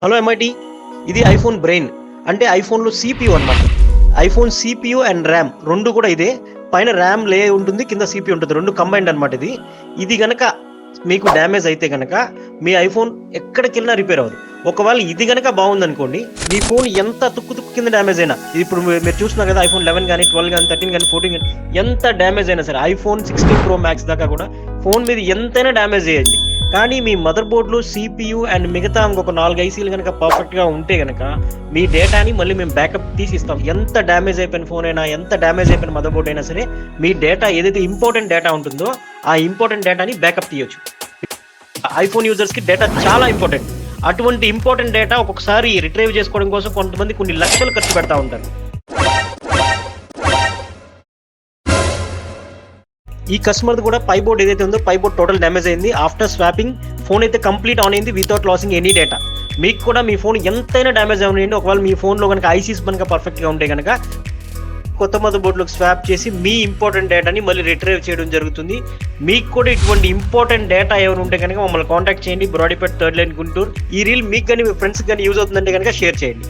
Hello MIT, ఇది iPhone brain అంటే ఐఫోన్లో CPU అనమాట. ఐఫోన్ సిపియు అండ్ ర్యామ్ రెండు కూడా ఇదే. పైన ర్యామ్ లే ఉంటుంది, కింద సిపియు ఉంటుంది, రెండు కంబైన్డ్ అనమాట. ఇది గనక మీకు డ్యామేజ్ అయితే గనక మీ ఐఫోన్ ఎక్కడికి వెళ్ళినా రిపేర్ అవ్వదు. ఒకవేళ ఇది గనక బాగుందనుకోండి, మీ ఫోన్ ఎంత తుక్కు కింద డ్యామేజ్ అయినా, ఇప్పుడు మీరు చూస్తున్నారు కదా, ఐఫోన్ 11 కానీ 12 కానీ 13 కానీ 14 కానీ ఎంత డ్యామేజ్ అయినా సరే, ఐఫోన్ 16 Pro Max దాకా కూడా ఫోన్ మీద ఎంతైనా డ్యామేజ్ చేయండి. కానీ మీ మదర్ బోర్డులు, సిపియు అండ్ మిగతా ఇంకొక 4 ఐసీలు కనుక పర్ఫెక్ట్గా ఉంటే కనుక మీ డేటాని మళ్ళీ మేము బ్యాకప్ తీసిస్తాం. ఎంత డ్యామేజ్ అయిపోయిన ఫోన్ అయినా, ఎంత డ్యామేజ్ అయిపోయిన మదర్ బోర్డు అయినా సరే, మీ డేటా ఏదైతే ఇంపార్టెంట్ డేటా ఉంటుందో ఆ ఇంపార్టెంట్ డేటాని బ్యాకప్ తీయొచ్చు. ఐఫోన్ యూజర్స్కి డేటా చాలా ఇంపార్టెంట్. అటువంటి ఇంపార్టెంట్ డేటా ఒక్కొక్కసారి రిట్రైవ్ చేసుకోవడం కోసం కొంతమంది కొన్ని లక్షలు ఖర్చు పెడతా ఉంటారు. ఈ కస్టమర్ కూడా పై బోర్డ్ ఏదైతే ఉందో, పై బోర్డ్ టోటల్ డ్యామేజ్ అయింది. ఆఫ్టర్ స్వాపింగ్ ఫోన్ అయితే కంప్లీట్ ఆన్ అయింది వితౌట్ లాసింగ్ ఎనీ డేటా. మీకు కూడా మీ ఫోన్ ఎంతైనా డ్యామేజ్ అవ్వండి, ఒకవేళ మీ ఫోన్లో కనుక ఐసీస్ కనుక పర్ఫెక్ట్గా ఉంటే కనుక కొత్త మదర్ బోర్డులోకి స్వాప్ చేసి మీ ఇంపార్టెంట్ డేటాని మళ్ళీ రిట్రైవ్ చేయడం జరుగుతుంది. మీకు కూడా ఇటువంటి ఇంపార్టెంట్ డేటా ఎవరు ఉంటే కనుక మమ్మల్ని కాంటాక్ట్ చేయండి. Brodipet 3rd line Guntur. ఈ రీల్ మీకు కానీ మీ ఫ్రెండ్స్కి కానీ యూజ్ అవుతుందంటే కనుక షేర్ చేయండి.